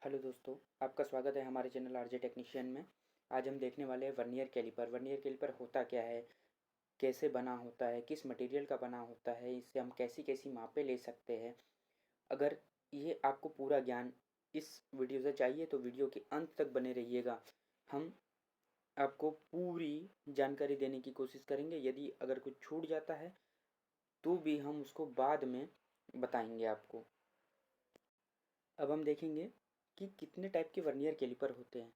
Hello दोस्तों, आपका स्वागत है हमारे चैनल आरजे टेक्नीशियन में। आज हम देखने वाले हैं वर्नियर कैलिपर। वर्नियर कैलिपर होता क्या है, कैसे बना होता है, किस मटेरियल का बना होता है, इससे हम कैसी कैसी मापें ले सकते हैं। अगर ये आपको पूरा ज्ञान इस वीडियो से चाहिए तो वीडियो के अंत तक बने रहिएगा। हम आपको पूरी जानकारी देने की कोशिश करेंगे। यदि अगर कुछ छूट जाता है तो भी हम उसको बाद में बताएंगे आपको। अब हम देखेंगे कि कितने टाइप के वर्नियर कैलिपर होते हैं।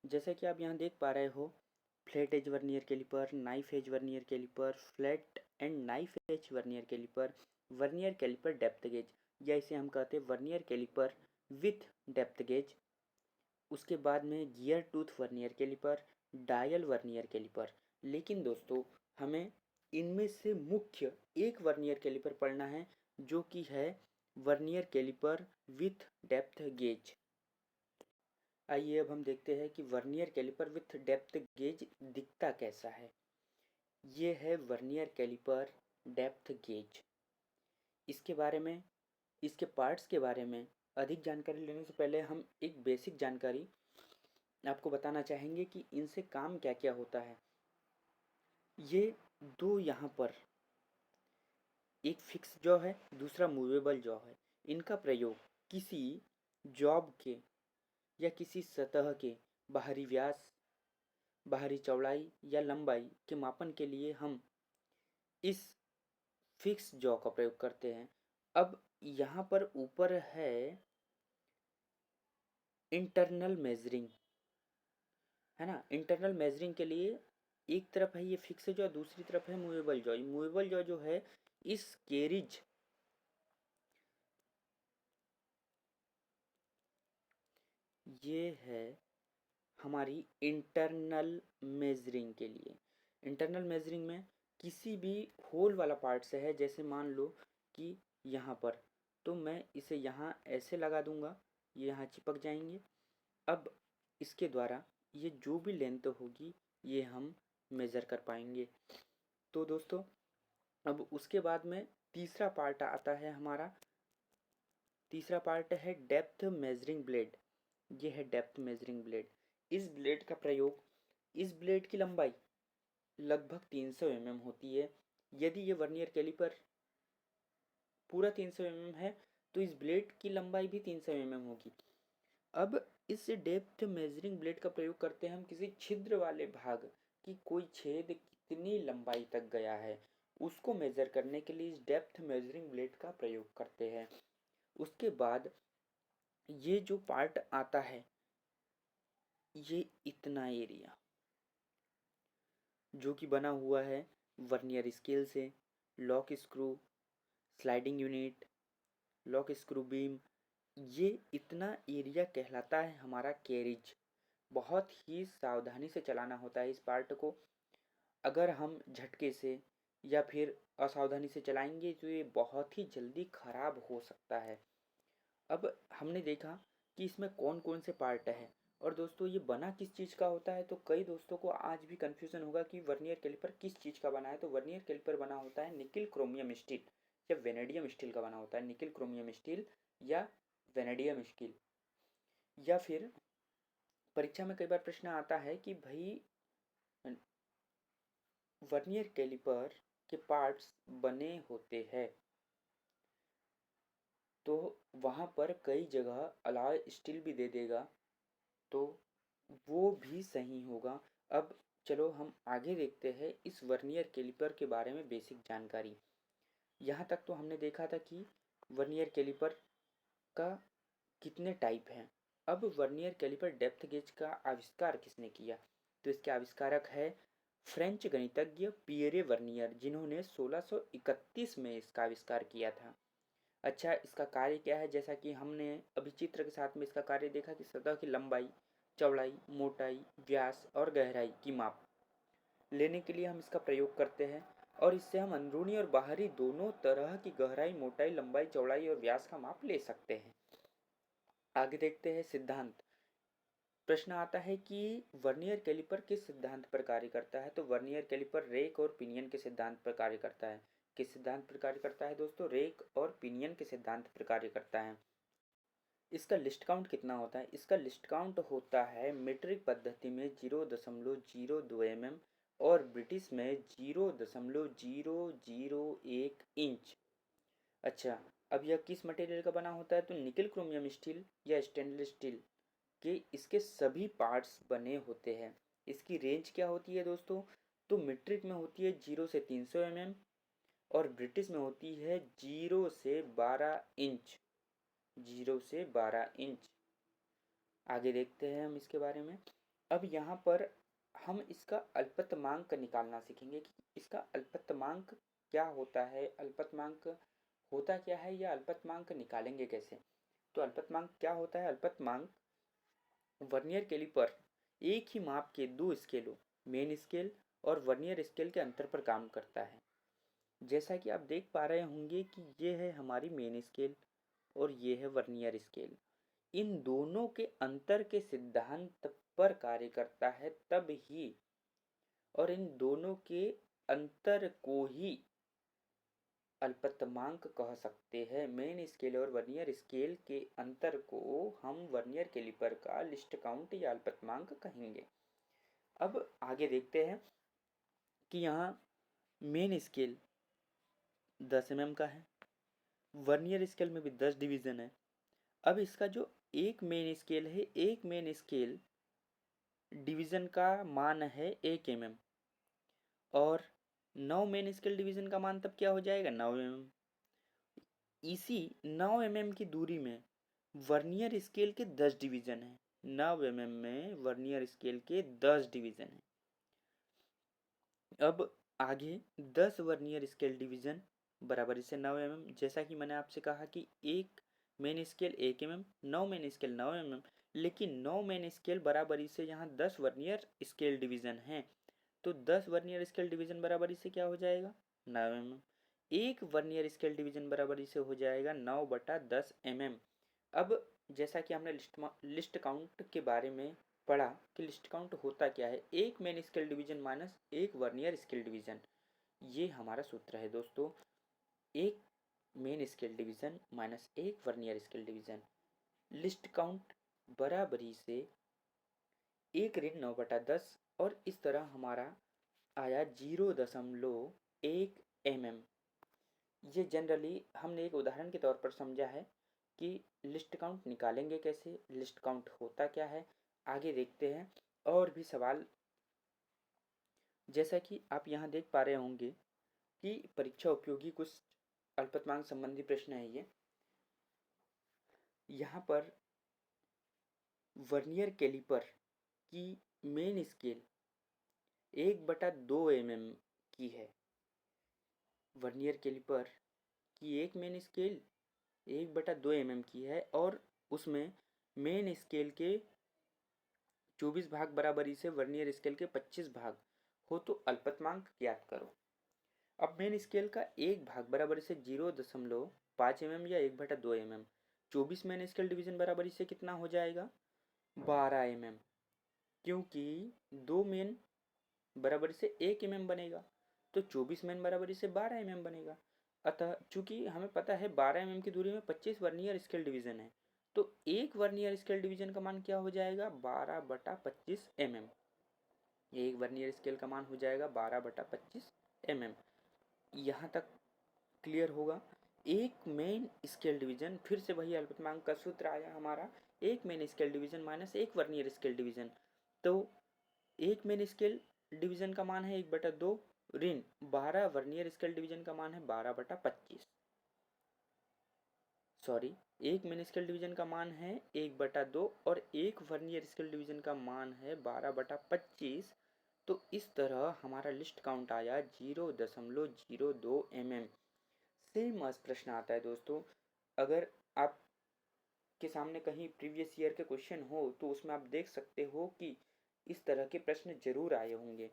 जैसे कि आप यहाँ देख पा रहे हो, flat edge vernier caliper, knife edge vernier caliper, flat end knife edge vernier caliper, vernier caliper depth gauge, या इसे हम कहते हैं vernier caliper with depth gauge. उसके बाद में gear tooth vernier caliper, dial vernier caliper. लेकिन दोस्तों, हमें इनमें से मुख्य एक वर्नियर कैलिपर पढ़ना है, जो कि है vernier caliper with depth gauge. आइए अब हम देखते हैं कि vernier caliper with depth gauge दिखता कैसा है। ये है वर्नियर कैलिपर डेप्थ गेज। इसके बारे में, इसके पार्ट्स के बारे में अधिक जानकारी लेने से पहले हम एक बेसिक जानकारी आपको बताना चाहेंगे कि इनसे काम क्या क्या होता है। ये दो यहाँ पर, एक फिक्स जॉ है, दूसरा मूवेबल जॉ है। इनका प्रयोग किसी जॉब के या किसी सतह के बाहरी व्यास, बाहरी चौड़ाई या लंबाई के मापन के लिए हम इस फिक्स जॉ का प्रयोग करते हैं। अब यहाँ पर ऊपर है इंटरनल मेजरिंग, है ना। इंटरनल मेजरिंग के लिए एक तरफ है ये फिक्स जॉ, दूसरी तरफ है मूवेबल जॉ। मूवेबल जॉ जो है, इस केरिज, ये है हमारी इंटरनल मेजरिंग के लिए। इंटरनल मेजरिंग में किसी भी होल वाला पार्ट से है, जैसे मान लो कि यहाँ पर, तो मैं इसे यहाँ ऐसे लगा दूंगा, ये यहाँ चिपक जाएंगे। अब इसके द्वारा ये जो भी लेंथ होगी ये हम मेज़र कर पाएंगे। तो दोस्तों, अब उसके बाद में तीसरा पार्ट आता है हमारा। तीसरा पार्ट है डेप्थ मेजरिंग ब्लेड। ये है डेप्थ मेजरिंग ब्लेड। इस ब्लेड का प्रयोग, इस ब्लेड की लंबाई लगभग 300 mm होती है। यदि ये वर्नियर कैलिपर पूरा 300 mm है तो इस ब्लेड की लंबाई भी 300 mm होगी। अब इस डेप्थ मेजरिंग ब्लेड का प्रयोग करते हैं हम किसी छिद्र वाले भाग की कोई छेद कितनी लंबाई तक गया है उसको मेजर करने के लिए इस डेप्थ मेजरिंग ब्लेड का प्रयोग करते हैं। उसके बाद ये जो पार्ट आता है, ये इतना एरिया जो कि बना हुआ है वर्नियर स्केल से, lock screw, sliding unit, lock screw beam, ये इतना एरिया कहलाता है हमारा कैरिज। बहुत ही सावधानी से चलाना होता है इस पार्ट को। अगर हम झटके से या फिर असावधानी से चलाएंगे तो ये बहुत ही जल्दी खराब हो सकता है। अब हमने देखा कि इसमें कौन कौन से पार्ट है। और दोस्तों, ये बना किस चीज़ का होता है, तो कई दोस्तों को आज भी कन्फ्यूज़न होगा कि वर्नियर कैलिपर किस चीज़ का बना है। तो वर्नियर कैलिपर बना होता है निकिल क्रोमियम स्टील या वेनेडियम स्टील का बना होता है। निकिल क्रोमियम स्टील या वेनेडियम स्टील। या फिर परीक्षा में कई बार प्रश्न आता है कि भाई, वर्नियर कैलिपर के पार्ट्स बने होते हैं तो वहाँ पर कई जगह अलॉय स्टील भी दे देगा, तो वो भी सही होगा। अब चलो हम आगे देखते हैं इस वर्नियर कैलिपर के बारे में बेसिक जानकारी। यहाँ तक तो हमने देखा था कि वर्नियर कैलिपर का कितने टाइप हैं। अब वर्नियर कैलिपर डेप्थ गेज का आविष्कार किसने किया, तो इसके आविष्कारक है फ्रेंच गणितज्ञ पियरे वर्नियर, जिन्होंने 1631 में इसका आविष्कार किया था। अच्छा, इसका कार्य क्या है, जैसा कि हमने अभी चित्र के साथ में इसका कार्य देखा कि सतह की लंबाई, चौड़ाई, मोटाई, व्यास और गहराई की माप लेने के लिए हम इसका प्रयोग करते हैं, और इससे हम अंदरूनी और बाहरी दोनों तरह की गहराई, मोटाई, लंबाई, चौड़ाई और व्यास का माप ले सकते हैं। आगे देखते हैं सिद्धांत। प्रश्न आता है कि वर्नियर कैलिपर किस सिद्धांत पर कार्य करता है, तो वर्नियर कैलिपर रेक और पिनियन के सिद्धांत पर कार्य करता है। किस सिद्धांत पर कार्य करता है दोस्तों, रेक और पिनियन के सिद्धांत पर कार्य करता है। इसका लिस्ट काउंट कितना होता है? इसका लिस्ट काउंट होता है मीट्रिक पद्धति में 0.02 mm और ब्रिटिश में 0.001 इंच। अच्छा, अब यह किस मटेरियल का बना होता है? तो निकल क्रोमियम स्टील या स्टेनलेस स्टील के इसके सभी पार्ट्स बने होते हैं। इसकी रेंज क्या होती है दोस्तों? तो मीट्रिक में होती है 0 से 300 mm और ब्रिटिश में होती है 0 से 12 इंच। 0 से 12 इंच। आगे देखते हैं हम इसके बारे में। अब यहाँ पर हम इसका अल्पतमांक निकालना सीखेंगे कि इसका अल्पतमांक क्या होता है, अल्पतमांक होता क्या है या अल्पतमांक निकालेंगे कैसे। तो अल्पतमांक क्या होता है? अल्पतमांक वर्नियर कैलिपर एक ही माप के दो स्केलों, मेन स्केल और वर्नियर स्केल के अंतर पर काम करता है। जैसा कि आप देख पा रहे होंगे कि ये है हमारी मेन स्केल और ये है वर्नियर स्केल। इन दोनों के अंतर के सिद्धांत पर कार्य करता है तब ही, और इन दोनों के अंतर को ही अल्पतमांक कह सकते हैं। मेन स्केल और वर्नियर स्केल के अंतर को हम वर्नियर कैलिपर का लिस्ट काउंट या अल्पतमांक कहेंगे। अब आगे देखते हैं कि यहाँ मेन स्केल 10 mm का है, वर्नियर स्केल में भी 10 डिवीज़न है। अब इसका जो एक मेन स्केल है, एक मेन स्केल डिवीज़न का मान है 1 mm और 9 मेन स्केल डिवीज़न का मान तब क्या हो जाएगा? 9 mm। इसी 9 mm की दूरी में वर्नियर स्केल के 10 डिवीज़न हैं। 9 mm में वर्नियर स्केल के 10 डिवीज़न हैं। अब आगे 10 वर्नियर स्केल डिवीज़न बराबर इसे 9 mm। जैसा कि मैंने आपसे कहा कि एक main scale 1 mm, 9 main scale 9 mm, लेकिन 9 मेन स्केल बराबरी से यहाँ 10 वर्नियर स्केल डिवीज़न हैं। तो 10 वर्नियर स्केल डिवीज़न बराबरी से क्या हो जाएगा? 9 mm। एक वर्नियर स्केल डिवीज़न बराबरी से हो जाएगा 9/10 mm। अब जैसा कि हमने लिस्ट काउंट के बारे में पढ़ा कि लिस्ट काउंट होता क्या है, एक मेन स्केल डिवीजन माइनस एक वर्नियर स्केल डिवीजन। ये हमारा सूत्र है दोस्तों, एक मेन स्केल डिवीजन माइनस एक vernier scale division. List count बराबरी से 1/9/10 और इस तरह हमारा आया 0.1 mm। ये जनरली हमने एक उदाहरण के तौर पर समझा है कि लिस्ट काउंट निकालेंगे कैसे, लिस्ट काउंट होता क्या है। आगे देखते हैं और भी सवाल। जैसा कि आप यहाँ देख पा रहे होंगे कि परीक्षा उपयोगी कुछ अल्पतमांक संबंधी प्रश्न है ये। यहाँ पर वर्नियर कैलिपर की मेन स्केल 1/2 mm की है। वर्नियर कैलिपर की एक मेन स्केल 1/2 mm की है और उसमें मेन स्केल के 24 भाग बराबरी से वर्नियर स्केल के 25 भाग हो तो अल्पतमांक ज्ञात करो। अब मेन स्केल का एक भाग बराबरी से 0.5 mm या 1/2 mm, 24 मेन स्केल डिवीजन बराबरी से कितना हो जाएगा? 12 mm, क्योंकि 2 मेन बराबरी से 1 mm बनेगा तो 24 मेन बराबरी से 12 mm बनेगा। अतः चूंकि हमें पता है 12 mm की दूरी में 25 वर्नियर स्केल डिवीजन है तो एक वर्नियर स्केल डिवीजन का मान क्या हो जाएगा? 12/25 mm। एक वर्नियर स्केल का मान हो जाएगा 12/25 mm। यहाँ तक क्लियर होगा। एक मेन स्केल डिवीजन, फिर से वही अल्पतमांक का सूत्र आया हमारा, एक मेन स्केल डिवीजन माइनस एक वर्नियर स्केल डिवीजन। तो एक मेन स्केल डिवीजन का मान है 1/2 ऋण 12 वर्नियर स्केल डिवीजन का मान है 12/25। सॉरी, एक मेन स्केल डिवीजन का मान है 1/2 और एक वर्नियर स्केल डिवीजन का मान है 12/25। तो इस तरह हमारा लिस्ट काउंट आया 0.02 mm। सेम आज प्रश्न आता है दोस्तों, अगर आपके सामने कहीं प्रीवियस ईयर के क्वेश्चन हो तो उसमें आप देख सकते हो कि इस तरह के प्रश्न जरूर आए होंगे।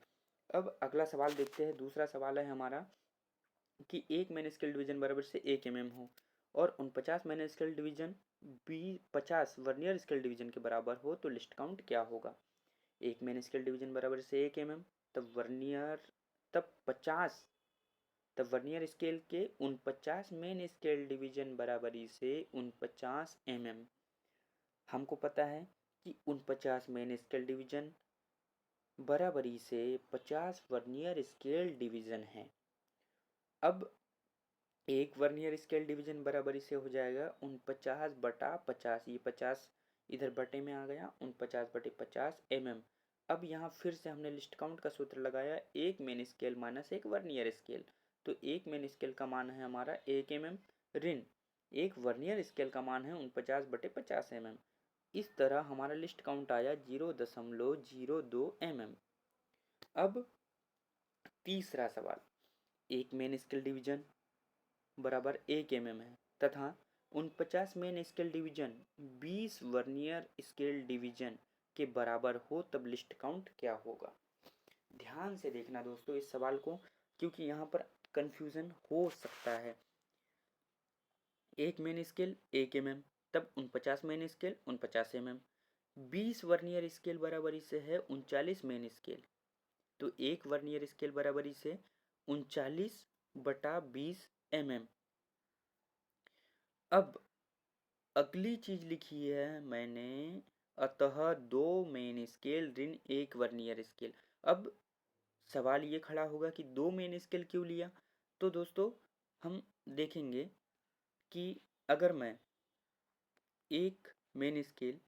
अब अगला सवाल देखते हैं। दूसरा सवाल है हमारा कि एक मेन स्केल डिवीजन बराबर से 1 mm हो और 49 main scale division 50 vernier scale division के बराबर हो तो लिस्ट काउंट क्या होगा? एक मैन स्केल डिवीजन बराबर से 1 mm, तब वर्नियर तब 50 तब वर्नियर स्केल के 49 मेन स्केल डिवीजन बराबरी से 49 mm। हमको पता है कि 49 मेन स्केल डिवीजन बराबरी से 50 वर्नियर स्केल डिवीजन है। अब एक वर्नियर स्केल डिवीजन बराबरी से हो जाएगा 49/50, ये 50 इधर बटे में आ गया, 49/50 mm। अब यहाँ फिर से हमने लिस्ट काउंट का सूत्र लगाया, एक मेन स्केल माइनस एक वर्नियर स्केल, तो एक मेन स्केल का मान है हमारा 1 mm ऋण एक वर्नियर स्केल का मान है 49/50 mm। इस तरह हमारा लिस्ट काउंट आया 0.02 mm। अब तीसरा सवाल, एक मेन स्केल डिवीजन बराबर 1 mm है तथा 49 main scale division 20 vernier scale division के बराबर हो तब लिस्ट काउंट क्या होगा। ध्यान से देखना दोस्तों इस सवाल को, क्योंकि यहाँ पर कंफ्यूजन हो सकता है। एक मेन स्केल 1 mm, तब 49 main scale 49 mm, 20 vernier scale बराबरी से है 39 मेन स्केल, तो एक वर्नियर स्केल बराबरी से 39/20 mm। अब अगली चीज लिखी है मैंने, अतः 2 मेन स्केल ऋण एक वर्नियर स्केल। अब सवाल ये खड़ा होगा कि 2 मेन स्केल क्यों लिया, तो दोस्तों हम देखेंगे कि अगर मैं एक मेन स्केल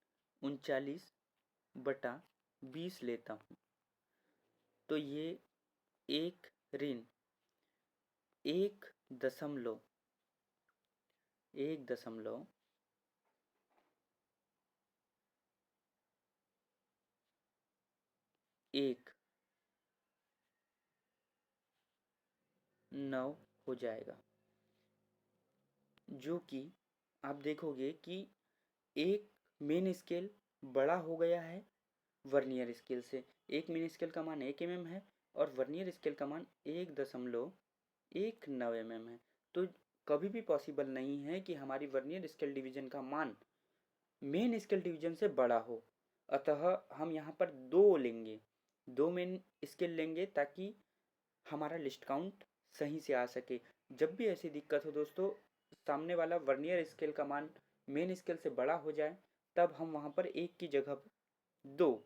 39/20 लेता हूँ तो ये एक ऋण 1.1 9 हो जाएगा, जो कि आप देखोगे कि एक मेन स्केल बड़ा हो गया है वर्नियर स्केल से। एक मेन स्केल का मान 1 mm है और वर्नियर स्केल का मान 1.19 mm है, तो कभी भी पॉसिबल नहीं है कि हमारी वर्नियर स्केल डिवीजन का मान मेन स्केल डिवीजन से बड़ा हो। अतः हम यहाँ पर 2 लेंगे, 2 मेन स्केल लेंगे ताकि हमारा लिस्ट काउंट सही से आ सके। जब भी ऐसी दिक्कत हो दोस्तों, सामने वाला वर्नियर स्केल का मान मेन स्केल से बड़ा हो जाए, तब हम वहाँ पर एक की जगह 2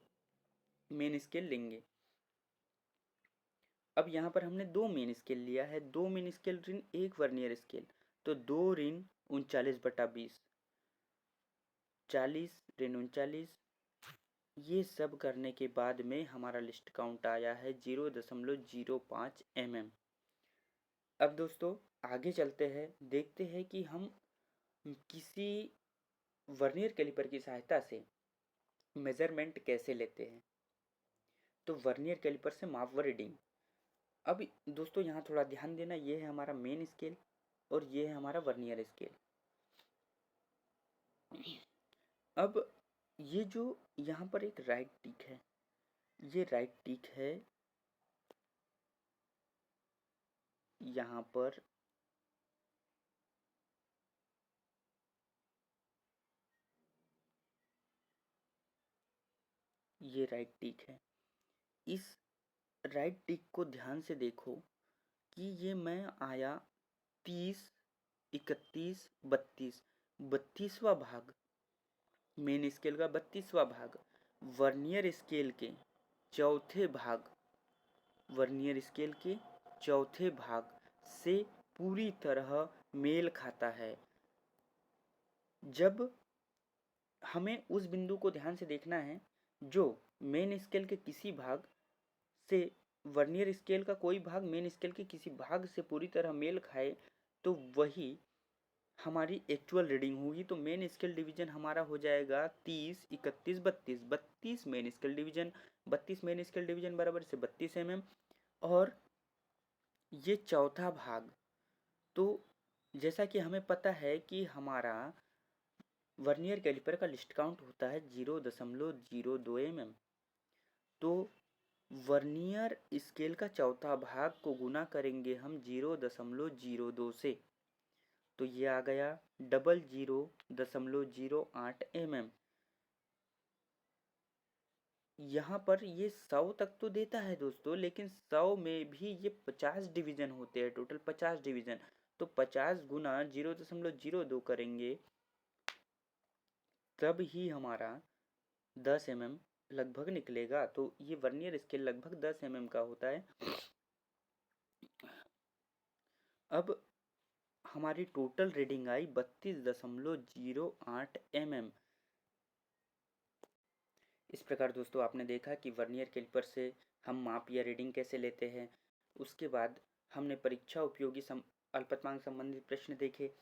मेन स्केल लेंगे। अब यहाँ पर हमने 2 मेन स्केल लिया है, 2 मेन स्केल ऋण एक वर्नियर स्केल, तो 2 ऋण 39/20, 40 ऋण 39, ये सब करने के बाद में हमारा लिस्ट काउंट आया है 0.05 mm। अब दोस्तों आगे चलते हैं, देखते हैं कि हम किसी वर्नियर कैलिपर की सहायता से मेजरमेंट कैसे लेते हैं। तो वर्नियर कैलिपर से माप व रीडिंग। अब दोस्तों यहाँ थोड़ा ध्यान देना, ये है हमारा मेन स्केल और ये है हमारा वर्नियर स्केल। अब ये जो यहाँ पर एक राइट टिक है, ये राइट टिक है, यहाँ पर ये राइट टिक है। इस राइट टिक को ध्यान से देखो कि ये मैं आया 30, 31, 32, 32वां भाग, मेन स्केल का 32वां भाग वर्नियर स्केल के चौथे भाग, वर्नियर स्केल के चौथे भाग से पूरी तरह मेल खाता है। जब हमें उस बिंदु को ध्यान से देखना है जो मेन स्केल के किसी भाग से वर्नियर स्केल का कोई भाग मेन स्केल के किसी भाग से पूरी तरह मेल खाए, तो वही हमारी एक्चुअल रीडिंग होगी। तो मेन स्केल डिवीजन हमारा हो जाएगा 30, 31, 32, 32 main scale division, 32 main scale division बराबर से 32 mm। और ये चौथा भाग, तो जैसा कि हमें पता है कि हमारा वर्नियर कैलिपर का लिस्ट काउंट होता है 0.02 mm, तो वर्नियर स्केल का चौथा भाग को गुना करेंगे हम 0.02 से, तो ये आ गया 00.08 mm। यहाँ पर ये 100 तक तो देता है दोस्तों, लेकिन 100 में भी ये 50 डिवीजन होते हैं, टोटल 50 डिवीजन, तो 50 गुना 0.02 करेंगे तब ही हमारा 10 mm लगभग निकलेगा। तो ये वर्नियर स्केल लगभग 10 mm का होता है। अब हमारी टोटल रीडिंग आई 32.08 mm। इस प्रकार दोस्तों आपने देखा कि वर्नियर कैलिपर से हम माप या रीडिंग कैसे लेते हैं। उसके बाद हमने परीक्षा उपयोगी अल्पतमांक संबंधित प्रश्न देखे।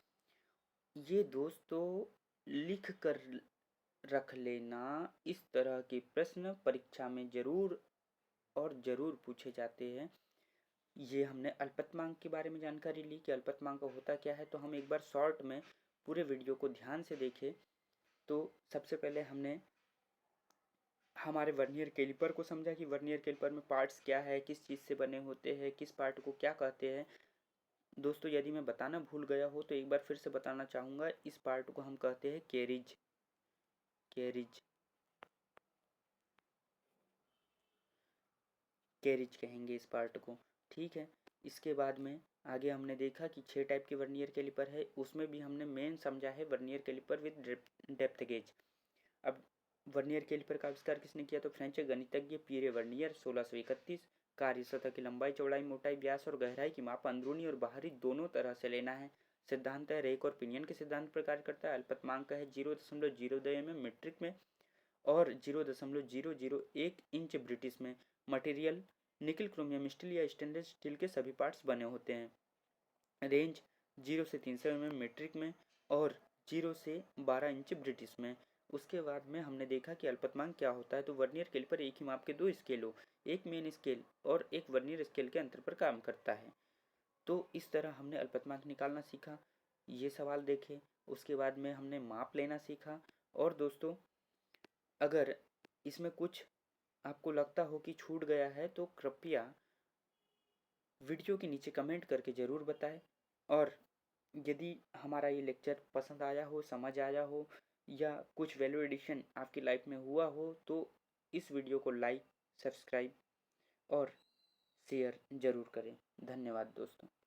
ये दोस्तों लिख कर रख लेना, इस तरह के प्रश्न परीक्षा में ज़रूर और ज़रूर पूछे जाते हैं। ये हमने अल्पतमांक के बारे में जानकारी ली कि अल्पतमांक होता क्या है। तो हम एक बार शॉर्ट में पूरे वीडियो को ध्यान से देखें। तो सबसे पहले हमने हमारे वर्नियर कैलिपर को समझा कि वर्नियर कैलिपर में पार्ट्स क्या है, किस चीज़ से बने होते हैं, किस पार्ट को क्या कहते हैं। दोस्तों यदि मैं बताना भूल गया हो तो एक बार फिर से बताना चाहूँगा। इस पार्ट को हम कहते हैं कैरिज। कैरिज कहेंगे इस पार्ट को, ठीक है। इसके बाद में आगे हमने देखा कि 6 टाइप के वर्नियर कैलिपर है। उसमें भी हमने मेन समझा है vernier caliper with depth gauge. अब वर्नियर कैलिपर का आविष्कार किसने किया? तो फ्रेंच गणितज्ञ पियरे वर्नियर 1631। कार्य सतह की लंबाई, चौड़ाई, मोटाई, व्यास और गहराई की माप अंदरूनी और बाहरी दोनों तरह से लेना है। सिद्धांत है रेक और पिनियन के सिद्धांत पर कार्य करता है। अल्पतमांक है 0.02 mm मीट्रिक में और 0.001 इंच ब्रिटिश में। मटेरियल निकल, क्रोमियम स्टील या स्टेनलेस स्टील के सभी पार्ट्स बने होते हैं। रेंज 0 से 300 mm मीट्रिक में और 0 से 12 इंच ब्रिटिश में। उसके बाद में हमने देखा कि अल्पतमांक क्या होता है। तो वर्नियर कैलिपर एक ही माप के 2 स्केलों, एक मेन स्केल और एक वर्नियर स्केल के अंतर पर काम करता है। तो इस तरह हमने अल्पतमांक निकालना सीखा, ये सवाल देखे। उसके बाद में हमने माप लेना सीखा। और दोस्तों अगर इसमें कुछ आपको लगता हो कि छूट गया है तो कृपया वीडियो के नीचे कमेंट करके ज़रूर बताएं। और यदि हमारा ये लेक्चर पसंद आया हो, समझ आया हो या कुछ वैल्यू एडिशन आपकी लाइफ में हुआ हो तो इस वीडियो को लाइक, सब्सक्राइब और शेयर ज़रूर करें। धन्यवाद दोस्तों।